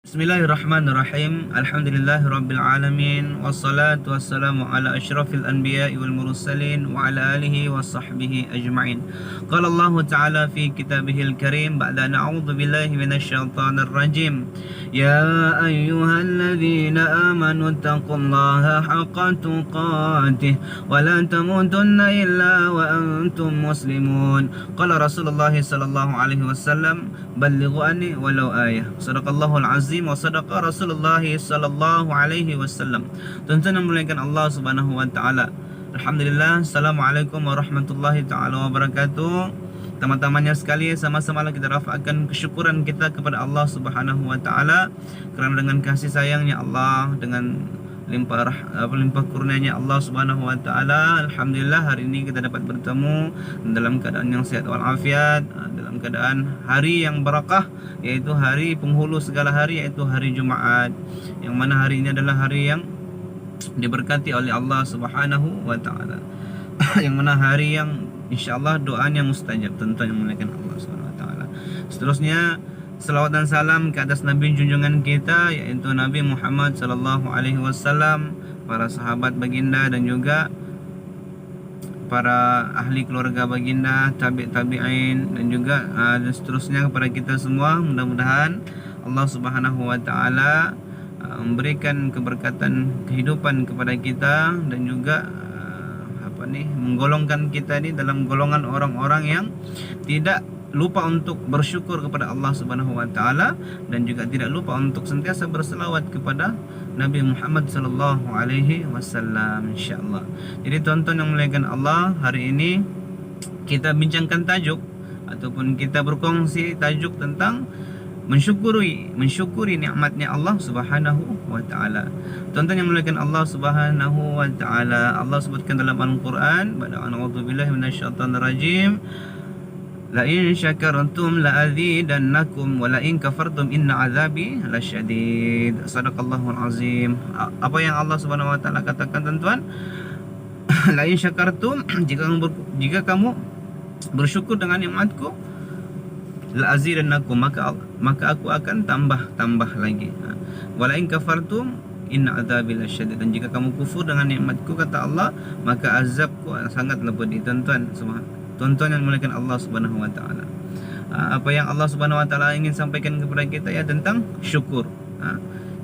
Bismillahirrahmanirrahim. Alhamdulillahirabbil alamin wassalatu wassalamu ala asyrafil anbiya'i wal mursalin wa ala alihi wa sahbihi ajma'in. Qala Allah Ta'ala fi kitabihil karim ba'da na'udzu billahi minasyaitonir rajim. Ya ayyuhalladzina amanu taqullaha haqqa tuqatih wa la tamutunna illa wa antum muslimun. Qala Rasulullah sallallahu alaihi wasallam ballighu anni walau ayah. Sadaqallahul azim wa sadaqa Rasulullah sallallahu alaihi wasallam. Tuan-tuan yang dimuliakan Allah Subhanahu wa taala. Alhamdulillah, assalamualaikum warahmatullahi taala wabarakatuh. Teman-temannya sekali, sama-sama kita rafa'kan kesyukuran kita kepada Allah Subhanahu wa taala kerana dengan kasih sayangnya Allah, dengan limpah kurnianya Allah Subhanahu wa taala, alhamdulillah hari ini kita dapat bertemu dalam keadaan yang sehat walafiat, dalam keadaan hari yang barakah, yaitu hari penghulu segala hari, yaitu hari Jumaat, yang mana hari ini adalah hari yang diberkati oleh Allah Subhanahu wa taala. Yang mana hari yang insyaallah doanya mustajab, tuan-tuan yang memuliakan Allah Subhanahu wa taala. Seterusnya, selawat dan salam ke atas Nabi junjungan kita, yaitu Nabi Muhammad sallallahu alaihi wasallam, para sahabat baginda dan juga para ahli keluarga baginda, tabi'in dan juga dan seterusnya kepada kita semua. Mudah-mudahan Allah Subhanahu wa taala memberikan keberkatan kehidupan kepada kita dan juga menggolongkan kita ni dalam golongan orang-orang yang tidak lupa untuk bersyukur kepada Allah Subhanahu wa taala dan juga tidak lupa untuk sentiasa berselawat kepada Nabi Muhammad sallallahu alaihi wasallam, insyaallah. Jadi tuan-tuan yang dimuliakan Allah, hari ini kita bincangkan tajuk ataupun kita berkongsi tajuk tentang mensyukuri nikmatnya Allah Subhanahu wa taala. Tuan-tuan yang dimuliakan Allah Subhanahu wa taala, Allah sebutkan dalam Al-Quran, a'udzubillahi minasyaitonir rajim, la in syakartum la azidannakum wa la in kafartum inna azabi lasyadid. Sadaqallahul azim. Apa yang Allah Subhanahu wa taala katakan, tuan-tuan? La in syakartum, jika kamu bersyukur dengan nikmatku, la azidannakum, maka aku akan tambah lagi. Wa la in kafartum inna azabi lasyadid. Dan jika kamu kufur dengan nikmatku, kata Allah, maka azabku sangatlah pedih. Tuan-tuan yang dimuliakan Allah Subhanahu wa taala, apa yang Allah Subhanahu wa taala ingin sampaikan kepada kita ya tentang syukur.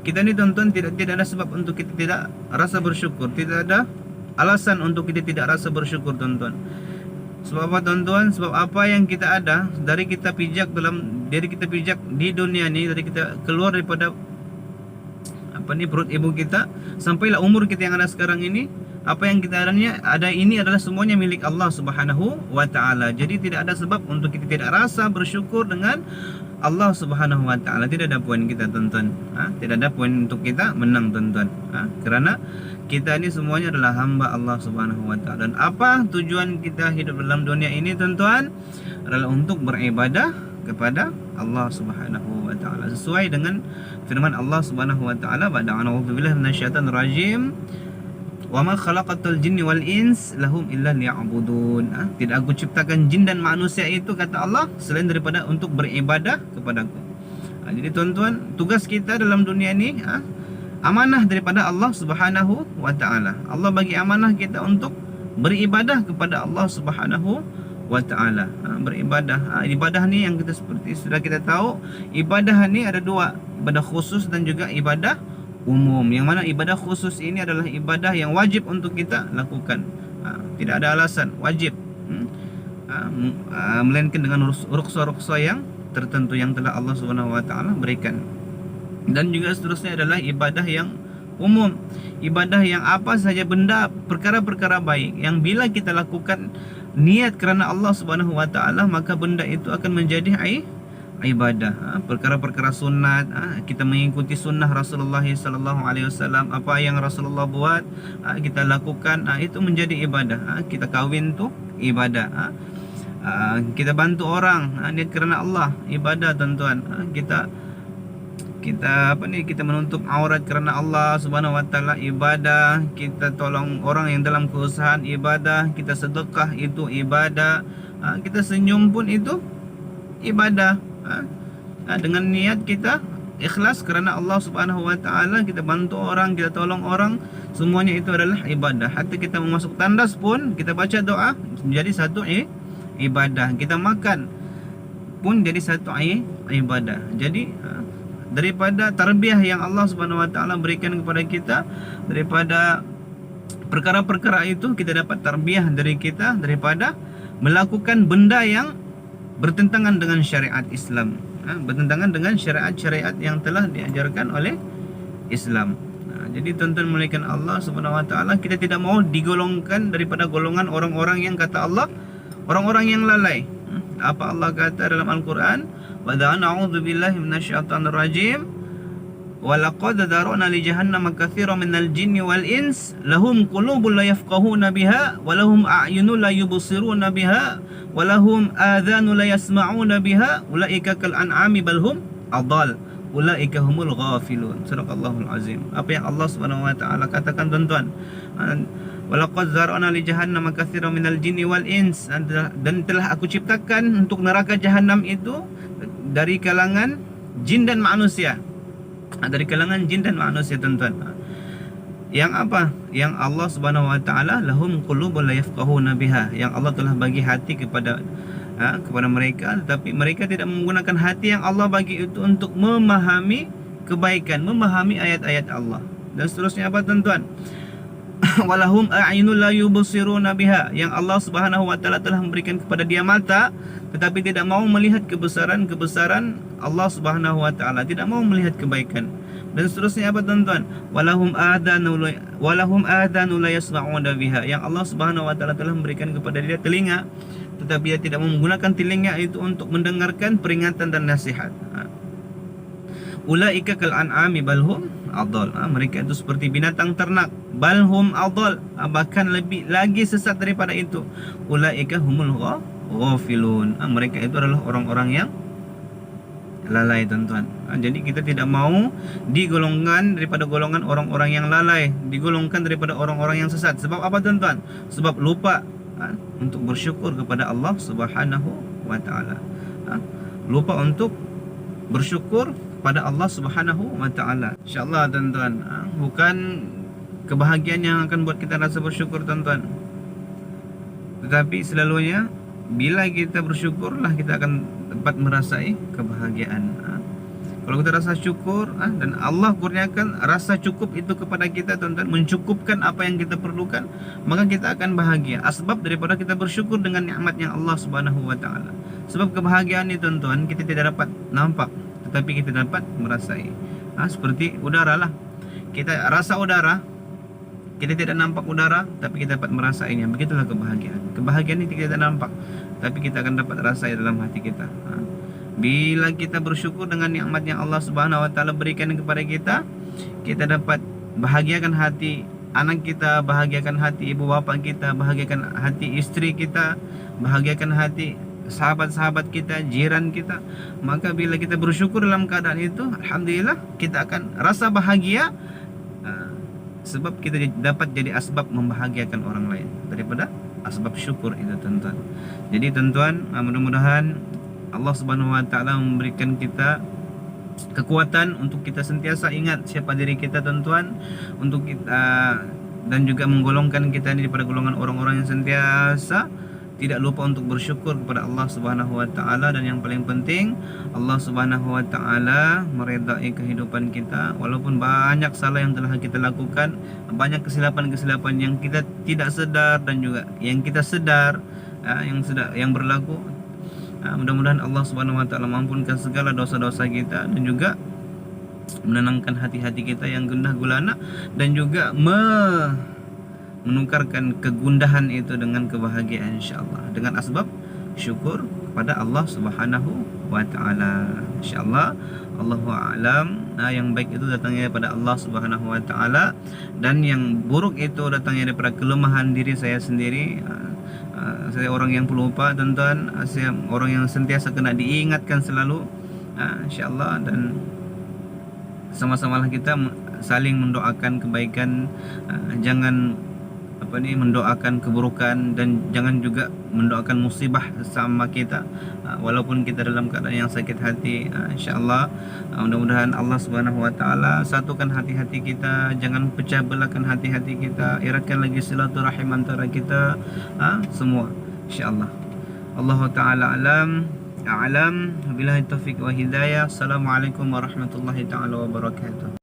Kita ni tuan-tuan tidak ada sebab untuk kita tidak rasa bersyukur, tidak ada alasan untuk kita tidak rasa bersyukur, tuan-tuan. Sebab apa, tuan-tuan? Sebab apa yang kita ada, dari kita pijak di dunia ni, dari kita keluar daripada perut ibu kita sampailah umur kita yang ada sekarang ini, apa yang kita ada ini adalah semuanya milik Allah Subhanahu wa taala. Jadi tidak ada sebab untuk kita tidak rasa bersyukur dengan Allah Subhanahu wa taala. Tidak ada poin kita, tuan-tuan. Tidak ada poin untuk kita menang, tuan-tuan. Kerana kita ini semuanya adalah hamba Allah Subhanahu wa taala. Dan apa tujuan kita hidup dalam dunia ini, tuan-tuan? Adalah untuk beribadah kepada Allah Subhanahu wa taala sesuai dengan firman Allah Subhanahu wa taala, ba'da a'udzubillahi minasyaitonir rajim, wa ma khalaqatul jinni wal ins lahum illa liya'budun. Tidak aku ciptakan jin dan manusia itu, kata Allah, selain daripada untuk beribadah kepadaku. Jadi tuan-tuan, tugas kita dalam dunia ini amanah daripada Allah Subhanahu wa taala. Allah bagi amanah kita untuk beribadah kepada Allah Subhanahu wa taala. Beribadah. Ibadah ni yang kita seperti sudah kita tahu, ibadah ni ada dua, ibadah khusus dan juga ibadah umum. Yang mana ibadah khusus ini adalah ibadah yang wajib untuk kita lakukan. Tidak ada alasan, wajib. Melainkan dengan ruksa-ruksa yang tertentu yang telah Allah Subhanahu wa taala berikan. Dan juga seterusnya adalah ibadah yang umum, ibadah yang apa saja benda, perkara-perkara baik yang bila kita lakukan niat kerana Allah Subhanahu wa taala, maka benda itu akan menjadi ibadah. Perkara-perkara sunat, kita mengikuti sunnah Rasulullah sallallahu alaihi wasallam, apa yang Rasulullah buat kita lakukan, itu menjadi ibadah. Kita kahwin tu ibadah. Kita bantu orang niat kerana Allah, ibadah, tuan-tuan. Kita menutup aurat kerana Allah Subhanahu wa taala, ibadah. Kita tolong orang yang dalam kesusahan, ibadah. Kita sedekah, itu ibadah. Kita senyum pun itu ibadah. Dengan niat kita ikhlas kerana Allah Subhanahu wa taala, kita bantu orang, kita tolong orang, semuanya itu adalah ibadah. Hatta kita masuk tandas pun kita baca doa menjadi satu ibadah. Kita makan pun jadi satu ibadah. Jadi daripada tarbiyah yang Allah Subhanahu wa taala berikan kepada kita, daripada perkara-perkara itu kita dapat tarbiyah dari kita daripada melakukan benda yang bertentangan dengan syariat Islam, bertentangan dengan syariat-syariat yang telah diajarkan oleh Islam. Jadi tuan-tuan muliakan Allah Subhanahu wa taala, kita tidak mau digolongkan daripada golongan orang-orang yang kata Allah, orang-orang yang lalai. Apa Allah kata dalam Al-Quran? Wa a'udzu billahi minasyaitonir rajim. Wa laqad darana li jahannama katsiran minal jinni wal ins lahum qulubun la yafqahuna biha wa lahum a'yunun la yubsiruna biha wa lahum adhanun la yasma'una biha ulaika kal an'ami bal hum adall ulaika humul ghafilun. Sadaqallahul azim. Apa yang Allah Subhanahu wa taala katakan tuan-tuan, walaqad zara'na li jahannam katsiran minal jinni wal ins, dan telah aku ciptakan untuk neraka jahanam itu dari kalangan jin dan manusia. Dari kalangan jin dan manusia tuan-tuan. Yang apa? Yang Allah Subhanahu wa taala lahum qulubun la yafqahuna biha, yang Allah telah bagi hati kepada mereka, tetapi mereka tidak menggunakan hati yang Allah bagi itu untuk memahami kebaikan, memahami ayat-ayat Allah. Dan seterusnya apa tuan-tuan? Walahum a'yunul la yubsiruna biha, yang Allah Subhanahu wa taala telah memberikan kepada dia mata tetapi tidak mau melihat kebesaran-kebesaran Allah Subhanahu wa taala, tidak mau melihat kebaikan. Dan seterusnya apa tuan-tuan? Walahum adanu la yasma'una biha, yang Allah Subhanahu wa taala telah memberikan kepada dia telinga tetapi dia tidak menggunakan telinga itu untuk mendengarkan peringatan dan nasihat. Ulaika kal an'ami balhum adall, mereka itu seperti binatang ternak. Balhum adall, bahkan lebih lagi sesat daripada itu. Ulaika humul ghafilun, mereka itu adalah orang-orang yang lalai tuan-tuan. Jadi kita tidak mau digolongkan daripada golongan orang-orang yang lalai, digolongkan daripada orang-orang yang sesat. Sebab apa tuan-tuan? Sebab lupa untuk bersyukur kepada Allah Subhanahu wa taala. Lupa untuk bersyukur pada Allah Subhanahu wa taala. Insyaallah tuan-tuan, bukan kebahagiaan yang akan buat kita rasa bersyukur tuan-tuan, tetapi selalunya bila kita bersyukurlah kita akan dapat merasai kebahagiaan. Kalau kita rasa syukur dan Allah kurniakan rasa cukup itu kepada kita tuan-tuan, mencukupkan apa yang kita perlukan, maka kita akan bahagia. Asbab daripada kita bersyukur dengan nikmat yang Allah Subhanahu wa taala. Sebab kebahagiaan ini tuan-tuan kita tidak dapat nampak, tetapi kita dapat merasai. Seperti udara lah. Kita rasa udara, kita tidak nampak udara, tapi kita dapat merasainya. Begitulah kebahagiaan. Kebahagiaan ini kita tidak nampak, tapi kita akan dapat rasai dalam hati kita. Bila kita bersyukur dengan nikmat yang Allah Subhanahu wa taala berikan kepada kita, kita dapat bahagiakan hati anak kita, bahagiakan hati ibu bapa kita, bahagiakan hati istri kita, bahagiakan hati sahabat-sahabat kita, jiran kita. Maka bila kita bersyukur dalam keadaan itu, alhamdulillah kita akan rasa bahagia, sebab kita dapat jadi asbab membahagiakan orang lain daripada asbab syukur itu tuan-tuan. Jadi tuan-tuan, mudah-mudahan Allah Subhanahu wa taala memberikan kita kekuatan untuk kita sentiasa ingat siapa diri kita tuan-tuan, untuk kita dan juga menggolongkan kita ini daripada golongan orang-orang yang sentiasa tidak lupa untuk bersyukur kepada Allah Subhanahu wa taala. Dan yang paling penting, Allah Subhanahu wa taala meredai kehidupan kita walaupun banyak salah yang telah kita lakukan, banyak kesilapan-kesilapan yang kita tidak sedar dan juga yang kita sedar yang berlaku. Mudah-mudahan Allah Subhanahu wa taala mengampunkan segala dosa-dosa kita dan juga menenangkan hati-hati kita yang gundah gulana, dan juga menukarkan kegundahan itu dengan kebahagiaan insyaallah dengan asbab syukur kepada Allah Subhanahu wa taala. Insyaallah Allahu a'lam. Yang baik itu datangnya daripada Allah Subhanahu wa taala, dan yang buruk itu datangnya daripada kelemahan diri saya sendiri. Saya orang yang pelupa tuan-tuan, saya orang yang sentiasa kena diingatkan selalu, insyaallah. Dan sama-samalah kita saling mendoakan kebaikan, jangan mendoakan keburukan, dan jangan juga mendoakan musibah sama kita, walaupun kita dalam keadaan yang sakit hati. InsyaAllah mudah-mudahan Allah Subhanahu Wa Taala satukan hati-hati kita, jangan pecah belahkan hati-hati kita, eratkan lagi silaturahim antara kita semua, InsyaAllah. Allah Ta'ala a'lam. Wabillahi taufiq wa hidayah. Assalamualaikum warahmatullahi taala wabarakatuh.